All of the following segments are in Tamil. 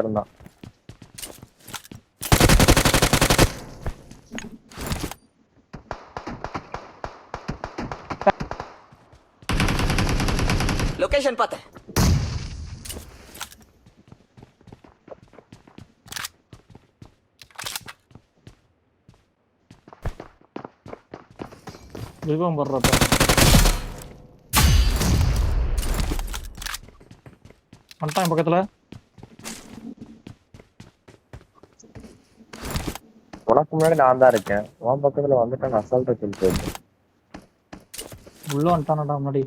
இருந்தான். லொகேஷன் பார்த்தேன். விருப்பம் போடுறப்ப வந்துட்டான் பக்கத்துல. உனக்கு முன்னாடி நான் தான் இருக்கேன். உன் பக்கத்துல வந்துட்டு நான் அசால்ட்டா சொல்லிட்டு உள்ள வந்துட்டானடா முன்னாடி.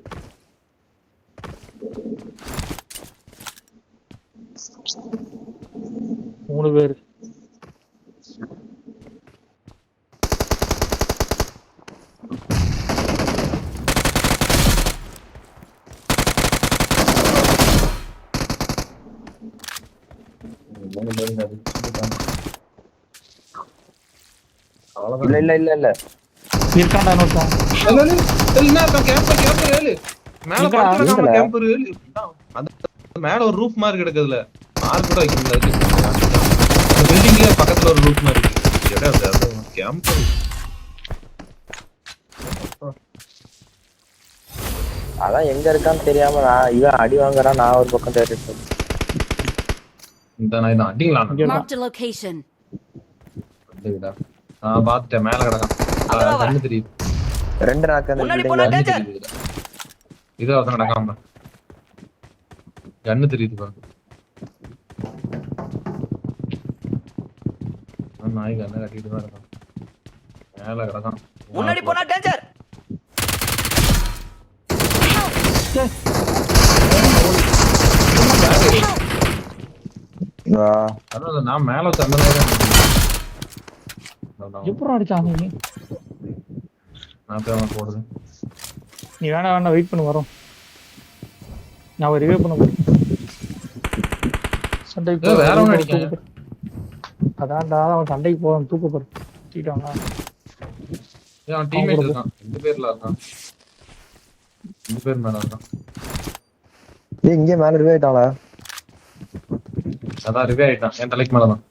மூணு பேர். இல்ல இல்ல இல்ல இல்ல இருக்காண்டா இன்னொருத்தன். மேல ஒரு ரூஃப் மாதிரி கிடக்குதுல, ஆள் கூட வைக்க முடியாது. பில்டிங்ல பக்கத்துல ஒரு ரூஃப் மாதிரி இருக்கு. கேம்ப் அதான் எங்க இருக்கான்னு தெரியாம நான் இவன் அடி வாங்குறான். நான் ஒரு பக்கம் தேடிட்டு இந்த நான் இதான் அடிங்களாம். Marked a location. நான் பாத்துட்டேன், மேல கிடக்கான். கண்ணு தெரியுது. ரெண்டு நாக்கு அந்த முன்னாடி பில்டிங்ல போனா டேஞ்சர். இதோ ஒருத்தன் கிடக்காம கண்ணு தெரியுது பாரு. நாய் கண்ணை கட்டிட்டு தான் இருக்கான். மேல கிடக்கான். முன்னாடி போனா டேஞ்சர். அதான் நான் மேல வச்சு அந்த மாதிரி எப்பறம் அடிச்சான் நீ? நான் போய் அவன் போடுது. நீ வேணா வெயிட் பண்ணு, வரோம். நான் ரிவே பண்ண போறேன். சண்டைக்கு வேற ஒண்ணு அடிக்காங்க. அதான்டா அவன் சண்டைக்கு போவான். தூக்க போற தீட்டாங்க. அவன் டீம்மேட் இருக்கான். ரெண்டு பேர்ல இருக்கான். ரெண்டு பேர் மேல இருக்கான். ஏய் இங்க மேல ரிவே ஆயிட்டாளா? அதான் ரிவே ஆயிட்டான். என் தலைக்கு மேலதான்.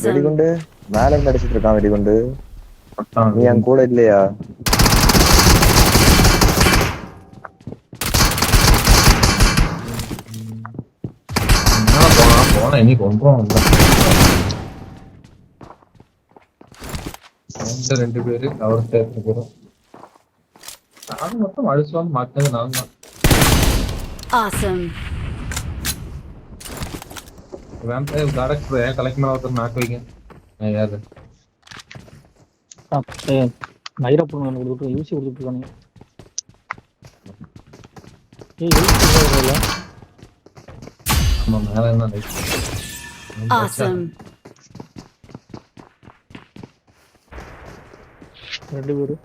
வெடிகுண்டு மேல இருந்து அடிச்சிட்டு இருக்கான். வெடிகுண்டு நீ என் கூட இல்லையா? போனா இனி கொண்டுரும். ரெண்டு பேரு அவர்கிட்ட பேரும் நானும் மொத்தம் அழிச்சு வந்து மாட்டினது நான் தான். தலைக்கு மேல ஒருத்தர் நாக்கு வைங்க. யாரு நைரா பொண்ணு கொடுத்துட்டு யூசி கொடுத்துட்டு இருக்கானுங்க. ஆமா மேல என்ன ரெண்டு பேரு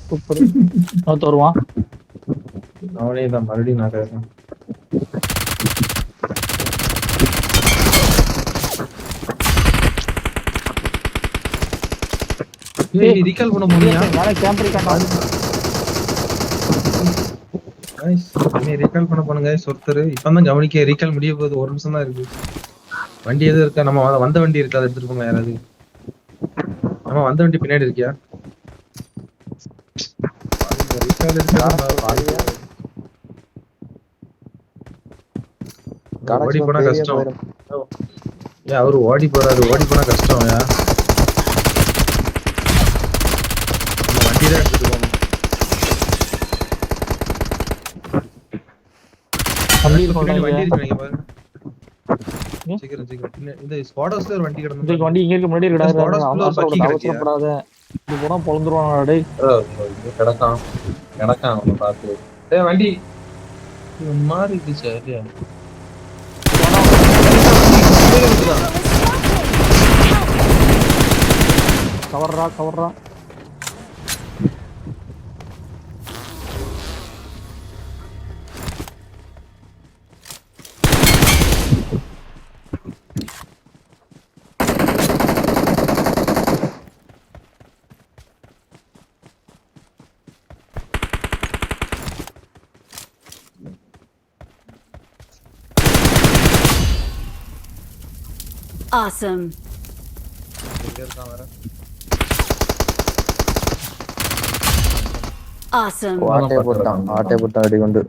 சூப்பர். வருவான் அவனே தான் மறுபடியும் நான் கேட்கறேன். ரீகால் பண்ண முடியா? ரீகால் பண்ண போனுங்க ஒருத்தர். இப்பதான் கவனிக்க ரீகால் முடிய போகுது. ஒரு நிமிஷம் தான் இருக்கு. வண்டி எதுவும் இருக்கா? நம்ம வந்த வண்டி இருக்கா? அதை எடுத்துட்டு போங்க யாராவது. நம்ம வந்த வண்டி பின்னாடி இருக்கியா? ரீகால் இருக்கா? ஓடி போனா கஷ்டம். ஏன் அவரு ஓடி போறாரு? ஓடி போனா கஷ்டம். வண்டி தான் எடுத்துட்டு போகணும். வண்டி இருக்கு பாருங்க. சீக்கிரம் சீக்கிரம். இந்த ஸ்குவாடர்ஸ்ல ஒரு வண்டி கிடந்து. வண்டி இங்க இருக்கு முன்னாடி அவசரப்படாத. இது போனா பொளந்துருவானடா டேய். கிடக்கான் கிடக்கான் அவனை பார்த்து. டேய் வண்டி மாறி இருந்துச்சு இல்லையா? கவர்றா Awesome. எங்க இருக்கான் வேற? Awesome. ஆட்டே போட்டான் வெடி கொண்டு.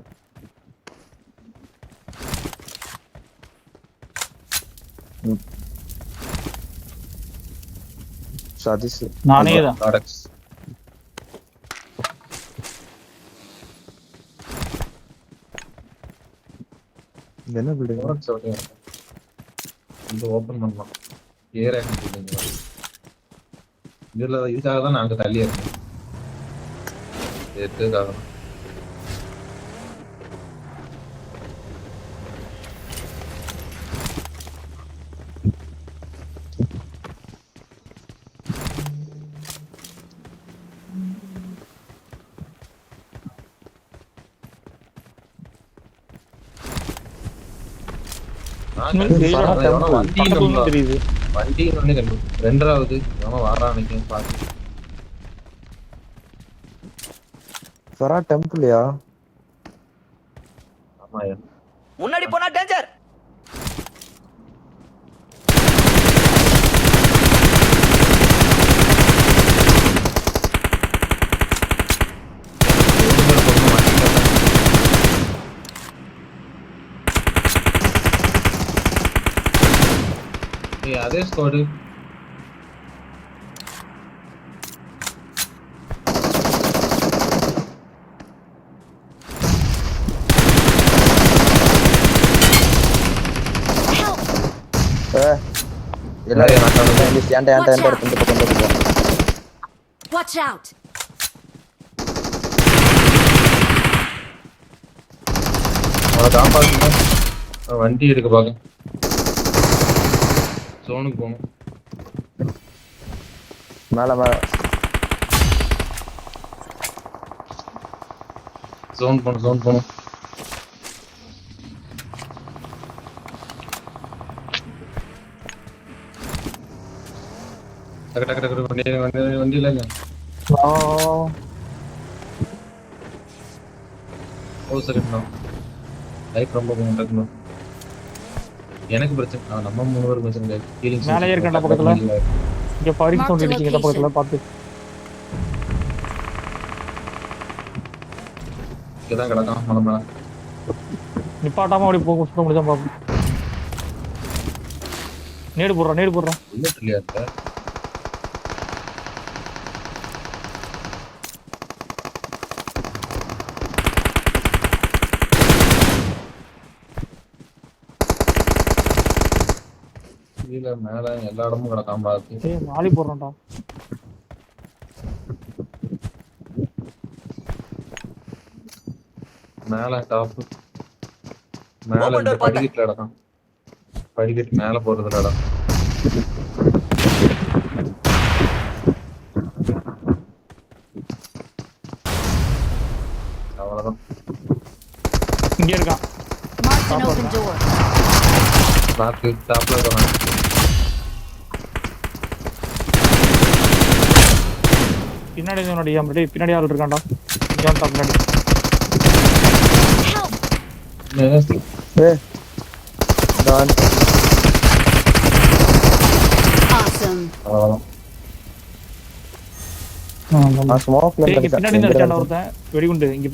சதீஷ் நானே தான். ப்ராடக்ட்ஸ். இது என்ன பில்டிங்? Products okay. இந்த ஓபன் பண்ணலாம். ஏர் ஆக்டிவிட்டி. இதுக்காக தான் நாங்க தள்ளி இருக்கோம். எதுக்காக? தெரியுது. வண்டி ரெண்டாவது அவன் வரான் நினைக்கிறேன் பாத்து. ஃபரா டெம்பிள்யா? ஆமாயா. முன்னாடி போனா டேஞ்சர். அதே ஸ்குவாடு. எல்லாரும் ஏன்டா எடுத்து கொண்டு போறோம். Watch out. அவனை காப்பாத்துங்க. வண்டி எடுக்க பாக்க. ஜோனுக்கு போகணும். மேல ஜோன் போகணும். டக்கு வண்டியில இல்ல. ஓ சரி லைஃப் ரொம்ப டக்குனு. எனக்கு பிரச்சனை. நம்ம 3 பேருக்கு பிரச்சனை இல்லை. ஃபீலிங்ஸ் மேலே இருக்கேன்டா பக்கத்துல. இங்க ஃபயரிங் சவுண்ட் அடிக்குது இந்த பக்கத்துல பாத்து. இங்கதான் கிடக்கான் மலை மேல. நிப்பாட்டாம அப்படி போக சுத்த முடிஞ்சா பாப்போம். நேடு போடுறான். புல்லட் இல்லையா இருக்க? கீழே மேல எல்லா இடமும் கிடக்காம பாத்து. ஏய் மாலி போடுறான்டா. மேல டாப் மேல இந்த படிக்கட்டுல கிடக்கான். படிக்கட்டு மேல போறதுல இடம். அவ்வளவுதான். இங்க இருக்கான். Mark an open door. பாத்து டாப்ல இருக்கான். பின்னாடி ஆள் இருக்கான்டா. ஜான் டாப் பின்னாடி. டான் Awesome. அவ்வளவுதான். ஸ்மோக்ல பின்னாடி இருக்கான்டா ஒருத்தன். வெடிகுண்டு இங்க